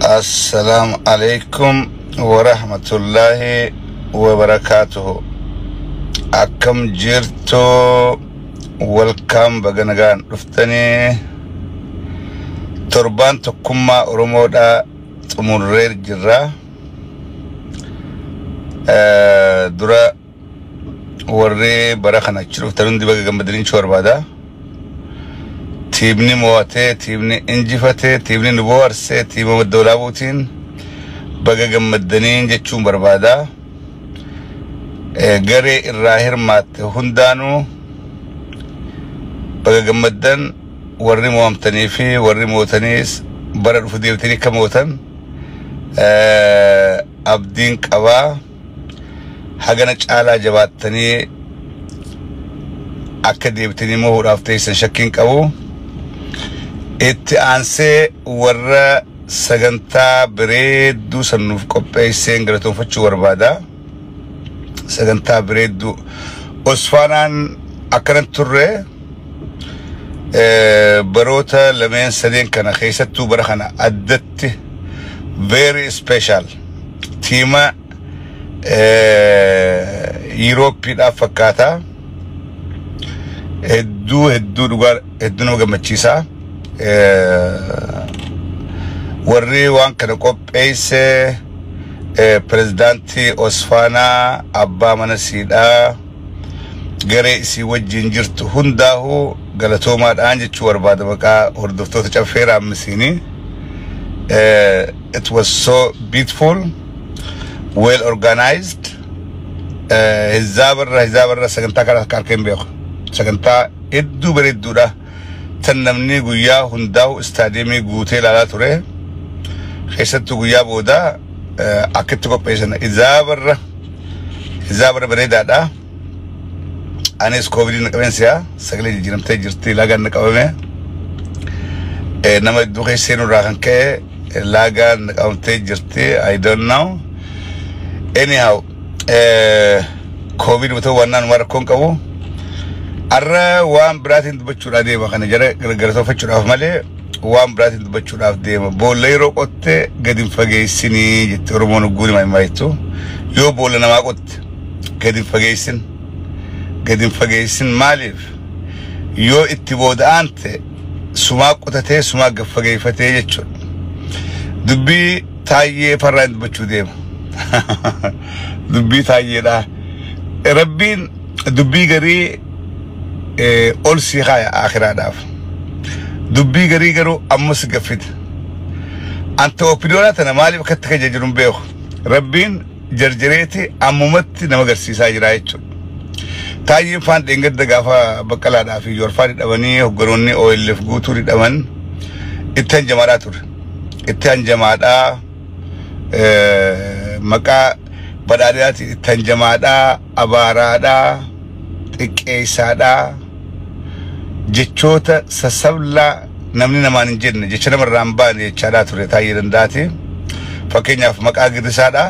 السلام عليكم ورحمة الله وبركاته. أكم جرتو والكم بغنغان رفتني تربان تكما أرمودا تمرير جرا درا وري برخنا تشرف ترندي بغن بدرين شور بادا تيبني مواتي تيبني انجفتي تيبني نبوارسي تيبني مدولابوتين بغا غمدنين جتشون بربادا غري الراهر مات هندانو بغا غمدن وري موامتني في وري موتنيس برد فديوتني كموتن abdiin qaba hagana caala jabaatani akka deebtani moo raafteesan shakkin qabu itti aansee warra sagantaa bireeddu sanuuf qopheesseen galatoonfachuu barbaada. sagantaa bireeddu osfaanaan akkanan turre baroota lameen sadeen kana keessattuu bara kana addatti very special tima Europe da fakata heddu dugar heddu no gamachisa warri wan kana qopheesse presidenti Osfana Abba Manasida gare isi wajjin jirtu hundahu galatoma daan jechu warbaada baqa hordoftoota cafeera amsini. It was so beautiful, well organized. Hizabarra saganta kara karken beekho saganta eddu beredduda tanamni guya hundaw stadiumi guute lala ture xisatu guya boda akittu qopheessana hizabarra beredada anis covid naqabensiya sagle jiramte jirti lagan qabame nama duqeysenu raxanke lagan naqamte jirti I don't know. Anyhow covid wato wannan marakon qabu arra waan bratin dubachura deema kana jare gargarto fachura male waan bratin dubachura deema booleyro qotte gadin fageysini jetti oromon guuri maymayto yo boole nama qotte gadin fageysin malif yo itti boodante suma qotate suma gafageyfate jechu dubbi tayye farran dubachu deema dubbi tayye da rabbin dubbi gari ol sikhaya akhira daf dubbi gari garu amus gafid anta opiniona tana mali bakatka jajrun beekh rabbin jarjareti amumatti namagarsiisa jira jechu tayyin fan dengad gafa bakala da fi yor fadi dabani hogoronni oilf guturi daman ittan jamaada maka badadati ittan jamaada abarada tiqeysada jechota sasabla namni naman jenne jechana marramba ne chada ture tayyin dati fakenya maka gidisada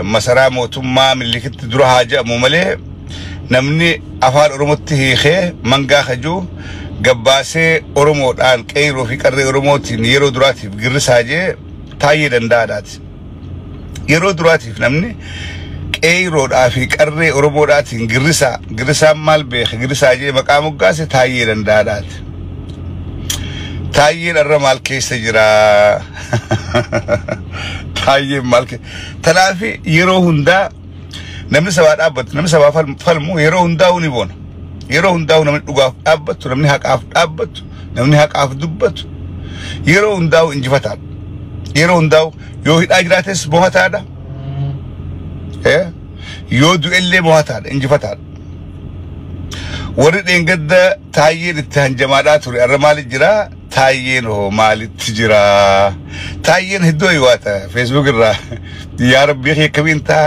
masara motumma millikit dura haja mumale namni afar oromotti hiikhe manga khaju gabbase oromo dan qeyro fi qarre oromotin yero durati girrisaje tayyidan dadat yero durati namni qeyro da fi qarre oromo datin girrisa malbe girrisaje maqamu gase tayyidan dadat tayyid arramal kaysa jira tayyid malke talafi yero hunda namni sabaa dhaabatu namni sabaa falmu yero hunda uni bona yero hunda namni dhugaaf dhaabatu namni haqaaf dhaabatu namni haqaaf dubbatu yero hunda injifata yero hunda yo hidha jiraates bohataadha yo du'elle bohataadha injifata warri dhengadda tayyid itti hanjamaadhaa ture arramal jira tayyin ho malit jira tayyin hiddo yiwata Facebook irra ya rabbi khikabinta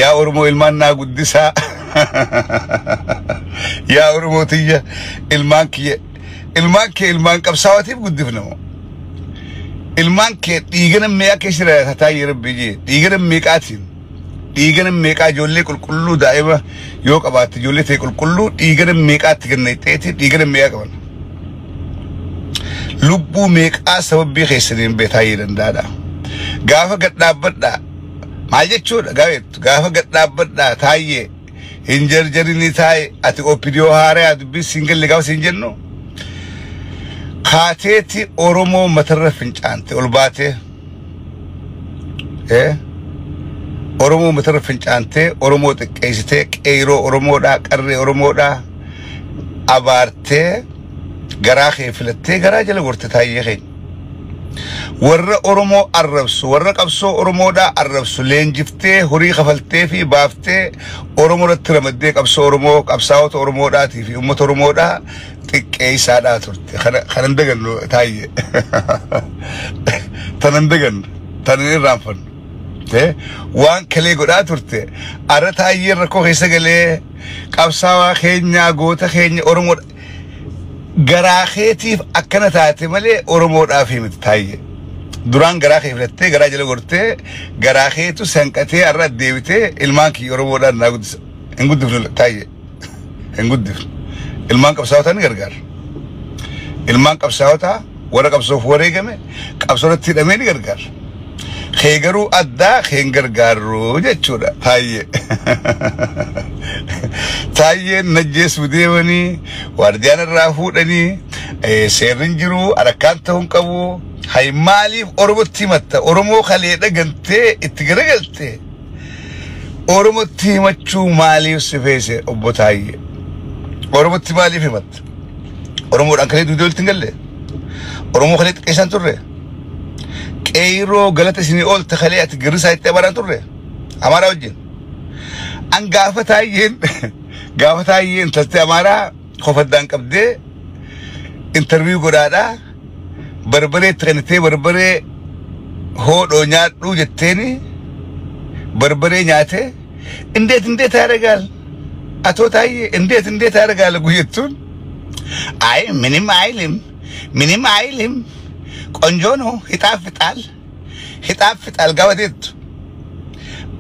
ya urmo ilmanna guddisa ya urmo tiya ilmanki ilman qabsawati guddifno ilmanki digana meya keshira tayyin rabbi digana meqatin digana meqa jolle kulkullu daima yo qabat jolle te kulkullu digana meqat ganayteti digana meya qaban lubbuu meeqaa sababbii keessaniin beetaa dandaadha gaafa gad dhaabbadhaa maal jechuudha gaafa gad dhaabbadhaa taayee hin jarjarini taayee ati opidiyoo haaraa dubbii singalli gaafa siin jennu kaateeti Oromoo matarra fincaante ol baatee Oromoo matarra fincaante Oromoo xiqqeessitee qeeroo Oromoodhaa qarree Oromoodhaa abaartee garaa kee filattee garaa jala gorte taayee keenya warra Oromoo arrabsu warra qabsoo Oromoodhaa arrabsu leenjiftee horii kafaltee fi baaftee Oromoo irratti ramaddee qabsoo Oromoo qabsaa'ota Oromoodhaatii fi uummata Oromoodhaa xiqqeessaadhaa turte kanan dagannu taayee tanan dagannu tanan irraanfannu waan kalee godhaa turte ara taayee rakkoo keessa galee qabsaawaa keenya goota keenya Oromoodha garaa keetiif akkana taate malee Oromoodhaaf himti taayee duraan garaa kee filattee garaa jala gortee garaa keetu sanqatee arra deebitee ilmaan kii Oromoodhaan naa guddisa hin guddifnu taayee hin guddifnu ilmaan qabsaa'otaa ni gargaara ilmaan qabsaa'otaa warra qabsoof wareegame qabsoorratti hidhamee ni gargaara kee garuu addaa keen gargaaru jechuudha taayee taayee najjeessu deemanii waardiyaan irraa fuudhanii seerrin jiru arakkaan ta'uun qabu hay maaliif Oromotti himatta Oromoo kalee dhagantee itti garagalte Oromotti himachuu maaliif si feese obbo taayee Oromotti maaliif himatta Oromoodhaan kalee duudee walitti hin galle Oromoo kalee xiqqeessaan turre qeeroo galata isinii oolta kalee ati girrisaa itti abaraan turre Amaaraa wajjin an gaafa taayeen talte Amaaraa kofaddaan qabdee interview godhaadhaa barbaree itti kennitee barbaree hoodhoo nyaadhuu jetteeni barbaree nyaate indeet yaadagaal atoo taayee indeet yaadagaal guyyattuun ay minim ayilim qonjoono hixaaf fixaal gaafateettu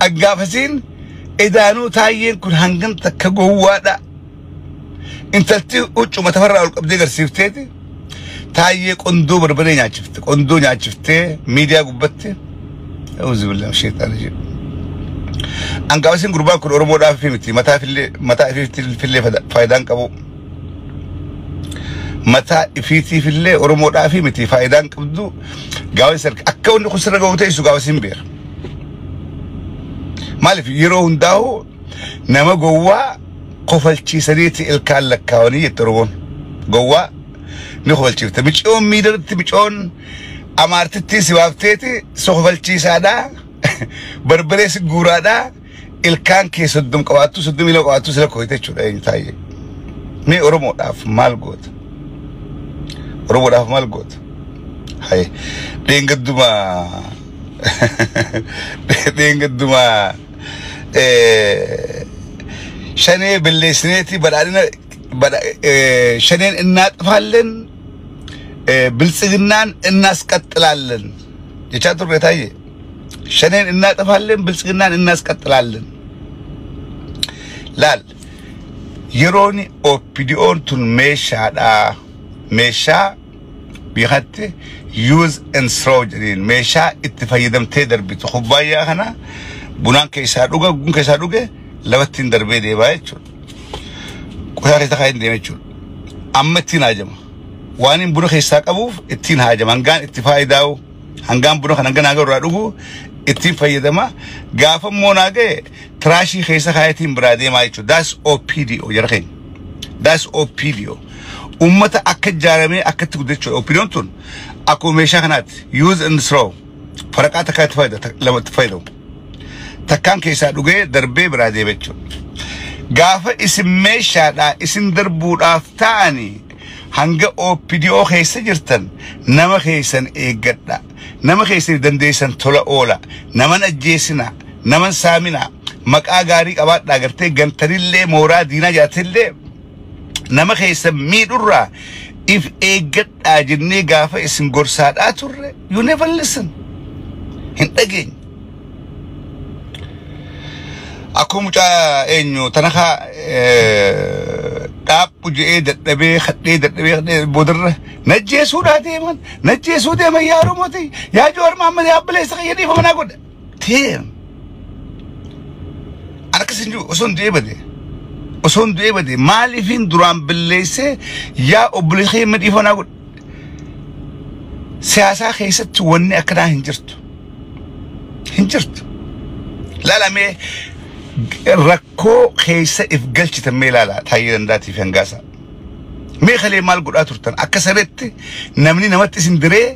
aggaafasiin idaanuu taayeen kun hangan takka gowwaadha intalti uccuma tafarraa ol qabdee garsiifteeti taayee qondoo barbaree nyaachiftee miidiyaa gubbatte auzu billahi shaytaani jedhu angaafasiin gurbaan kun Oromoodhaaf miti mataa ifillee faayidaan qabu mataa ifiitiifillee Oromoodhaaf miti faayidaan qabdu gaawwan akka wanni kun sirra ga'u ta'eessu gaawwasiin beera maaliif yeroo hundaa'u nama gowwaa kofalchiisaniiti ilkaan lakkaawanii jette Oromoon gowwaa ni kofalchiifte micoon miidarratti micoon amaartitti si waafteeti so kofalchiisaadhaa barbaree si guuraadhaa ilkaan kee 30 qabaattu 30 qabaattu sila kooyite jechuudha eenyu taayee mee Oromoodhaaf maal goota Oromoodhaaf maal goota hay deengadduma shanee belleessineeti badhaadhina shaneen እናጥፋለን ብልጽግናን እናስቀጥላለን የቻ turre taayee shaneen እናጥፋለን ብልጽግናን እናስቀጥላለን laal yeroon opidioon tun meeshaa bihatte use and throw jedheen meeshaa itti fayyadamtee darbitu kubbaayyaa kana bunaan keessaa dhuga gun keessaa dhuge labattiin darbee deebaa jechuudha qoyaa keessa kaa'in deeme jechuudha amma ittiin haajama waan hin buna keessaa qabuuf ittiin haajama hangaan itti faayidaa'u hangaan buna kan hangan agarraa dhugu ittiin fayyadama gaafa immoo naagee tiraashii keessa kaayatiin biraa deemaa jechuudha that's OPDO jara keenya that's OPDO ummata akka jaaramee akkatti guddachuudha OPDOon tun akkuma meeshaa kanaatti use and throw faraqaa takkaa itti lamatti fayyadamu takkaan keessaa dhugee darbee biraa deeme jechuudha gaafa isin meeshaadhaa isin darbuudhaaf ta'anii hanga OPDO keessa jirtan nama keessan eeggadha nama keessan dandeessan tola oola naman ajjeesina naman saamina maqaa gaarii qabaadhaa gartee gantanillee mooraa diinaa jaatillee nama keessan miidhurraa if eeggadhaa jennee gaafa isin gorsaadhaa turre you never listen hin dhageenye akkuma mucaa eenyu tanakaa Qaaphu je'ee dadhabee dadhabee boodarra najjeesuudhaa deeman najjeesuu deeman yaa Oromooti yaa Jowaar Mohaammed yaa Abbileessa Qayyadii fa manaa godha deem akkasin jiru osoo hin du'ee bade maaliifin duraan billeessee yaa obboleessa Qayyadii fa manaa godha siyaasaa keessatti wanni akkanaa hin jirtu laalamee rakkoo keessa if galchitan mee laala taayee dandaatiif hangaasa mee khalee maal godhaa turtan akka sareetti namni namatti isin diree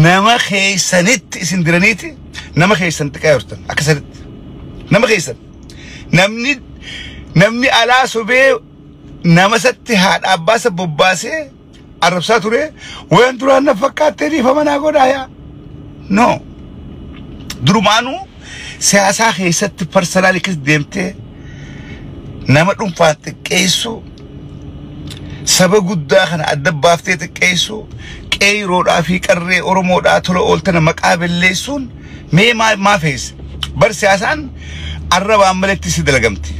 nama keessanitti isin diraniiti nama keessan xiqqaa turtan akka sareetti nama keessan namni alaa sobee nama satti haadha abbaasa bobbaasee arrabsaa ture waan duraan na fakkaattee dhiifa manaa godhaayaa no durumaanuu siyaasaa keessatti personaalikis deemtee nama dhuunfaan xiqqeessu saba guddaa kana adda baaftee xiqqeessu qeeyiroodhaa fi qarree Oromoodhaa tola ooltana maqaa balleessuun mee maa feesse bar siyaasaan arrabaan maletti si dalagamti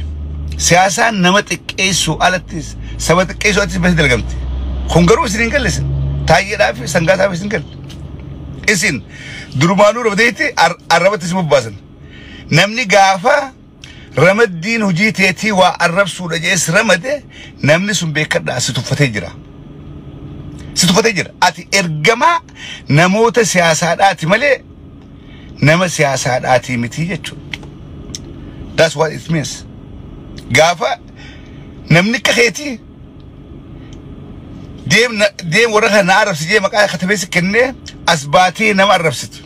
siyaasaan nama xiqqeessu alattis saba xiqqeessu alattis basi dalagamti kun garuu isin hin galleessin taayyeedhaa fi sangaasaa fi isin galle isin durumaanuu rabdeetti arrabatti isin bobbaasan namni gaafa ramaddiin hojii teetii waa arrabsuudha jees ramade namni sun beekadhaa si tuffatee jira ati ergamaa namoota siyaasaadhaati malee nama siyaasaadhaati miti jechuudha that's what it means gaafa namni kakeetii deem warra kana arrabsi jee maqaa katabeessi kennee as baatee nama arrabsitu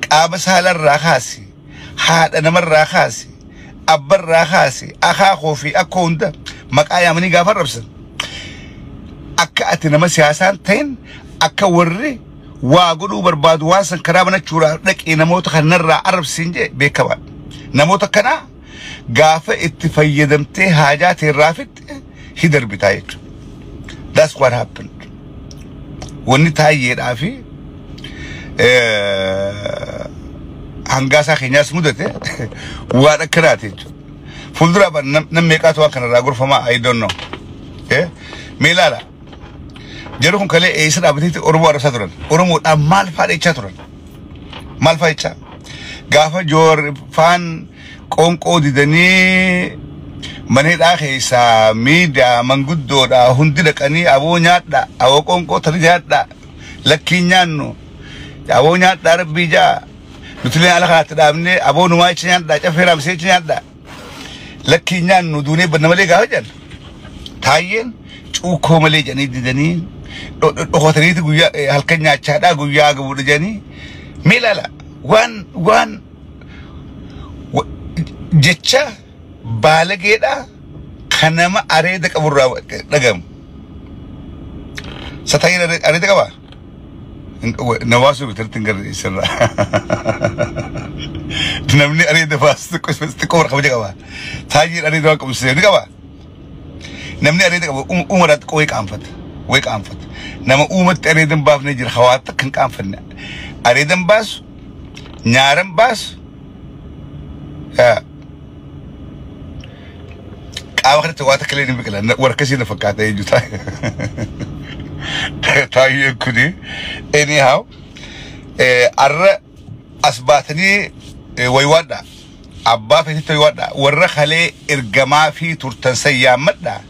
qaama saalarraa kaasi haadha namarraa kaasi abbarraa kaasi akaakoo fi akka hunda maqaa yaamanii gaafa arrabsan akka ati nama siyaasaan ta'in akka warri waa godhuu barbaadu waan san karaa banachuudhaa dhaqee namoota kanarraa arrabsiin jee beekamaa namoota kanaa gaafa itti fayyadamtee haajaa teerraa fixxe hidarbitaa jechuudha that's what happened wanni taayyeedhaa fi hangaasa keenyaas mudate waan akkanaati jechuudha fuuldura ban nam meeqaatu waan kanarraa gorfamaa I don't know mee ilaala jedhu kun kalee eessa dhaabateetti Oromoo arrabsaa turan Oromoodhaan maal faa dhechaa turan maal faa jechaa gaafa Jowaar faan qoonqoo didanii maneedhaa keessaa miidiyaa manguddoodhaa hundi dhaqanii aboo nyaadhaa aboo qoonqoo tani nyaadhaa lakkiin nyaannu aboo nyaadhaa rabbii jaa nutileen ala kanaatti dhaabnee aboo numaa ichi nyaadhaa cafee raamsee ichi nyaadhaa lakkiin nyaannu duunee banna malee gaafa jedhan taayyeen cuukkoo malee jedhanii didanii dhokotaniiti guyyaa halkan nyaachaadhaa guyyaa gabuudha jedhanii mee ilaala waan jecha baalageedha kan nama areeda qaburraa dhagamu sataayin areeda qabaa nawaasu bitartiin gara isarraa namni areeda baasu xiqqoo warra kabaja qabaa taayyiin areeda waan qabsiisee ni qabaa namni areeda qabu uumaraatti xiqqoo way qaanfata nama uumatti areedan baafnee jira hawaata kan qaanfanne areedan baasu nyaaran baasu qaama kanatti waa takka illee ni biqila warkasii na fakkaata eenyutaa taayyeen kuni anyhow arra as baatanii waywaadha abbaa feetitti waywaadha warra kalee ergamaa fi turtan sayyaammadha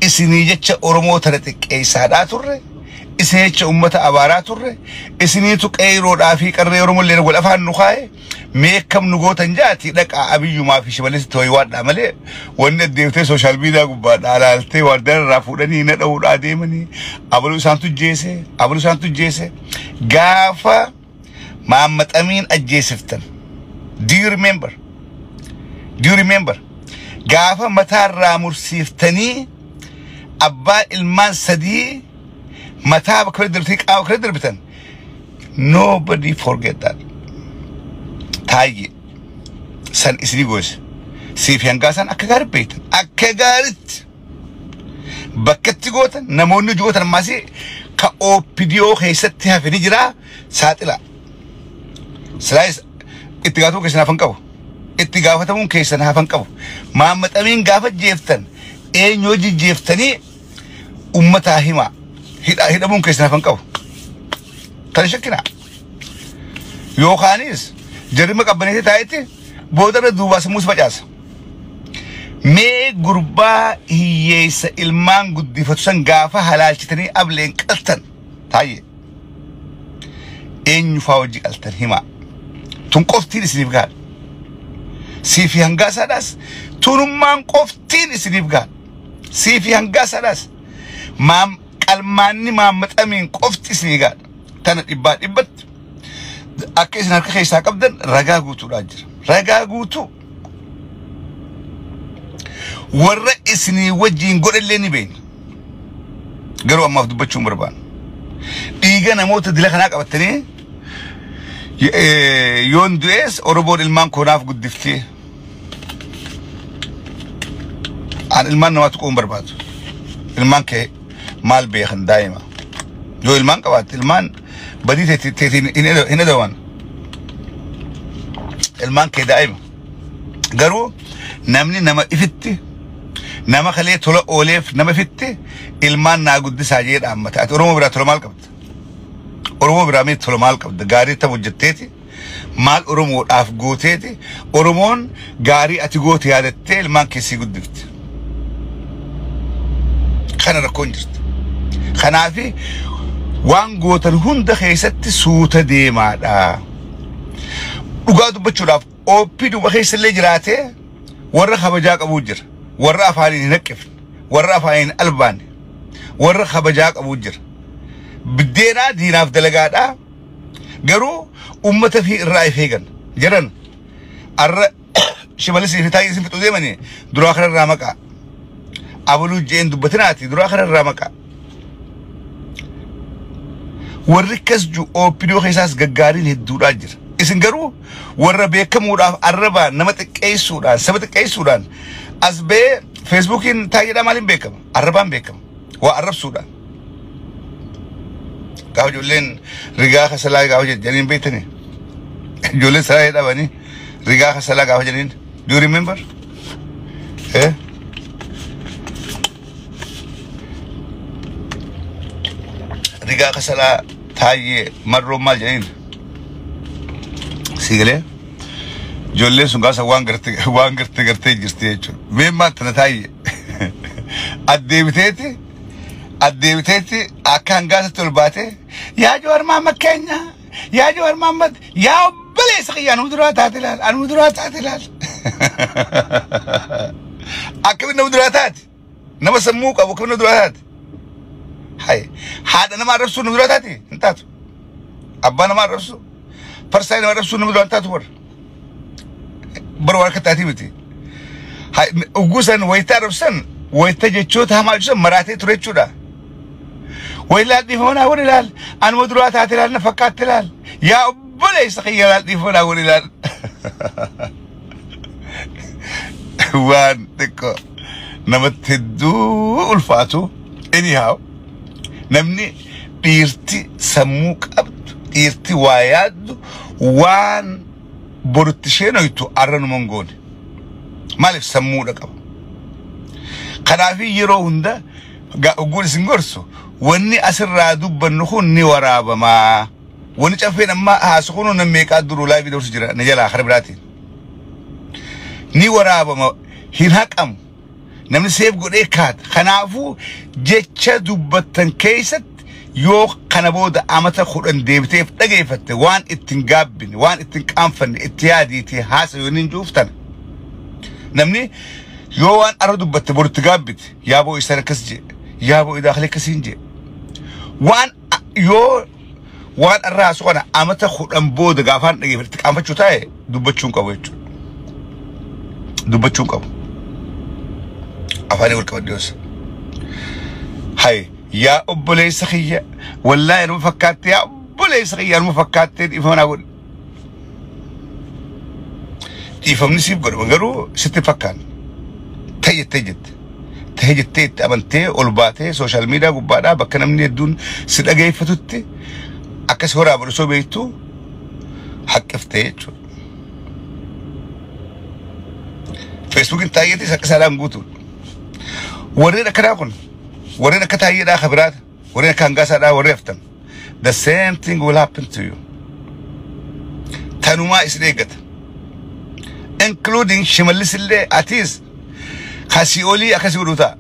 isinii jecha Oromoo tana xiqqeessaadhaa turre isinii jecha ummata abaaraa turre isiniitu qeeyiroodhaa fi qarree Oromoo illee wal afaan nu kaa'e meekkam nu gootan jaati dhaqaa abiyyumaa fi shibaleessitti waywaadhaa malee wanni addeemtee sooshaal miidiyaa gubbaadhaa alaaltee wardaan irraa fuudhanii na dha'uudhaa deemanii abaluu isaantu jeese gaafa maammaxamiin ajjeesiftan do you remember gaafa mataarraa mursiiftanii abbaa ilmaan sadii mataa bakka darbitii qaama bakka darbitan nobody forget that taayye san isini goose siif hangaasan akka gaarii beektan akka gaariitti bakkatti gootan namoonni jootan ammaasii ka OPDO keessatti hafeni jira saaxila silaayis itti gaafatamuun keessan hafan qabu itti gaafatamuun keessan hafan qabu maammaxamiin gaafa jeeftan eenyu jijjiiftanii ummataa hima hidhamuun keessan hafan qabu tan shakkina yookaanis jarrima qabbaneeti taa'etti boodarra duubaa sammuus facaasa mee gurbaa hiyyeessa ilmaan guddifatu san gaafa halaalchitanii ableen qaltan taayye eenyu faa hojii qaltan hima tun qoftiin isiniif gaadha siifi hangaasaadhaas tunummaan qoftiin isiniif gaadha siifi hangaasaadhaas qalmaanni maammaxamiin qofti isiniif gaadha tana dhibbatti akka isin harka keessaa qabdan ragaa guutuudhaan jira ragaa guutuu warra isinii wajjiin godhallee ni beekna garuu ammaaf dubbachuun barbaanna dhiiga namoota dila kanaa qabattanii yoon du'ees Oromoon ilmaan koonaaf guddiftee an ilmaan namaa tuquun barbaadu ilmaan kee maal beekan daa'ima yoo ilmaan qabaatte ilmaan badii teetiin hin adawan ilmaan kee daa'ima garuu namni nama ifitti nama kalee tola ooleef nama ifitti ilmaan naa guddisaa jee dhaammata ati Oromoo biraa tola maal qabda Oromoo biraa mee tola maal qabda gaarii ta'u hojjetteeti maal Oromoodhaaf gooteeti Oromoon gaarii ati goote yaadattee ilmaan keessii guddifti kana rakkoon jirti kanaafi waan gootan hunda keessatti suuta deemaadha dhugaa dubbachuudhaaf ooppi duba keessallee jiraatee warra kabajaa qabuu jira warra afaaniin hin haqqifne warra afaaniin albaanne warra kabajaa qabuu jira biddeenaa diinaaf dalagaadhaa garuu ummata fi irraa ifeegan jiran arra shimalisi fi taayii isin fixuu deemanii duraa kanarraa maqaa abaluu jeen dubbatinaati duraa kanarraa maqaa warri kas ju oopidoo keessaas gaggaariin hedduudhaa jira isin garuu warra beekamuudhaaf arrabaan nama xiqqeessuudhaan saba xiqqeessuudhaan as bee Facebookiin taayidhaa maaliin beekama arrabaan beekama waa arrabsuudhaan gaafa ijoolleen rigaa kasalaa gaafa jedhaniin beektanii ijoolleen salaa jedhamanii rigaa kasalaa gaafa jedhaniin do you remember rigaa kasalaa taayee marroo maal jedhaniin sigale ijoolleen sun gaasa waan gartee jirti jechuudha mee maantana taayee addeebiteeti akkaan gaasatti ol baate yaa Jawaar Mohammad keenya yaa Jawaar Mohammad yaa obboleessa kiyya anu duraa taate ilaal akkamiin nama duraa taate nama sammuu qabu akkamiin nama duraa taate hay haadha nama arrabsuu nama duraa taate hin taatu abbaa nama arrabsuu farsaayii nama arrabsuu nama duraa hin taatu warra bara waan akka taatii miti hay ugusan wayita arrabsan wayita jechoota hamaa jechuusan maraatee ture jechuudha ويلاد ديفونا وليلال أنا مدرات هاتلال نفكات تلال يا أبلي سخيلال ديفونا وليلال وان تكو نمتدو الفاتو anyhow نمني بيرتي سموك أبد بيرتي واياد وان بورتشينو يتو أرنو منغوني مالف سموك أبد قنافي يرو هندا أقول سنغرسو واني أسر دوبا نخون ني ورابا ما واني تفين أما هاسخونو نميك أدرو لاي فيديو سجرا نجالا آخر براتين ني ورابا ما هناك أم نمني سيب قول إيكاد خنافو جيتشا دوبا تنكيست يوخ قنابودا أمتا خورن ديبتيف تغيفت وان اتنقابن وان اتنقانفن اتيادي تي هاسا يونين جوفتن نمني يوان أردو بتبور تقابت يابو إسانا كسجي يابو إداخلي كسينجي وان وان الرأس وانا أمتا خود أمبود غافان نجيب تقام فتشو تاي دوبتشون كاو يجو دوبتشون كاو أفاني ولك وديوس هاي يا أبولي سخية والله أنا مفكات يا أبولي سخية أنا مفكات إفهمنا أقول إفهم نسيب قرو ستي فكان تهجت تيت أمنتي أولباتي سوشيال ميديا قبادة بكنا من يدون سيدا جاي فتوتي أكس هورا برسو بيتو حق افتيت فيسبوك انتايتي سكسالام قوتو ورينا كراكون ورينا كتايي دا خبرات ورينا كانغاسا دا وريفتن the same thing will happen to you تنوما إسرائيل including شمالس اللي أتيز خاسيولي أكاسيوروتا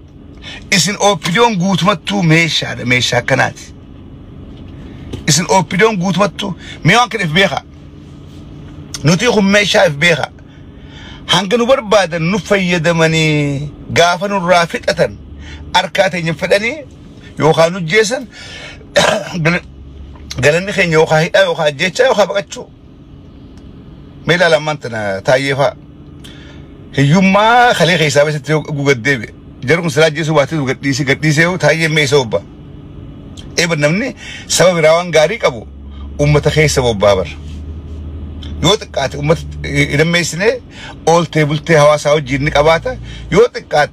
إسن أوبيدون غوتمتو ميشا كناتي إسن أوبيدون غوتمتو ميوان كن إفبيخا نتيخم ميشا إفبيخا هنگنو بربادا نفيد مني غافنو رافقة أركاتي نفدني يوخانو جيسن قالني خين يوخا جيتشا يوخا بقاتشو ميلا لما انتنا تايفا هيوما خلي خيسابة ستيو قوغد ديبي جاركم سلاج جيسو باتي قديسيو تايي ميسوبا ايبر نمني سبب راوان غاري قبو امت خيسابو بابر يوتقات امت إدم ميسني اول تيبل تي هواساو جيرني قباتا يوتقات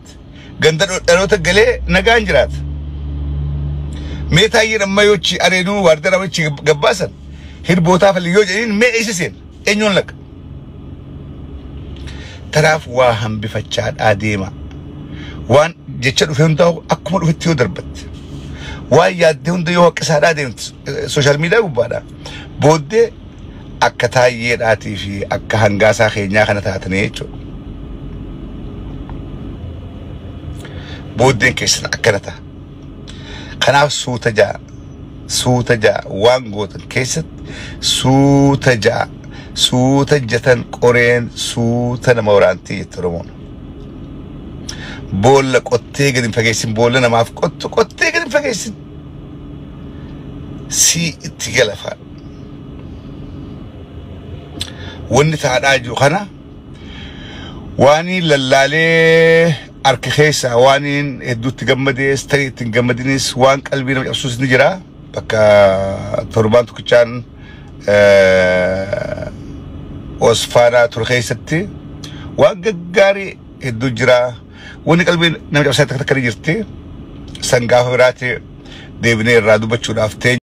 غندر دروتا غلي نغان جرات ميتايي نما يوچي ارينو واردر وچي غباسن هير بوتا فليو جين مي ايسسين انيون لك تراف واهم بفچاد اديما وان جچدو فهمتو اكمل فتيو دربت واي يادون ديو قسادا دينت سوشال ميديا وبادا بودي اكتايي داتي في اك هنغاسا خينيا كنتاتنيچو بودي كيسن اكنتا خناف سوتجا وانغوتن كيست سوتجتن قرين سوتن مورانتي ترمون بول قطي قدم فقيسن بولنا ما في قطي قدم فقيسن سي تجلفا وني تعاجو خنا واني للالي أركخيسا وانين إدو تجمديس تري تجمدينيس وان قلبي نمجسوس نجرا بكا تربان تكشان وصفانا ترخيستي وان جاري إدو جرا وان قلبي نمجسوس تكتكري جرتي سنغاف براتي ديبني رادو بچو رافتين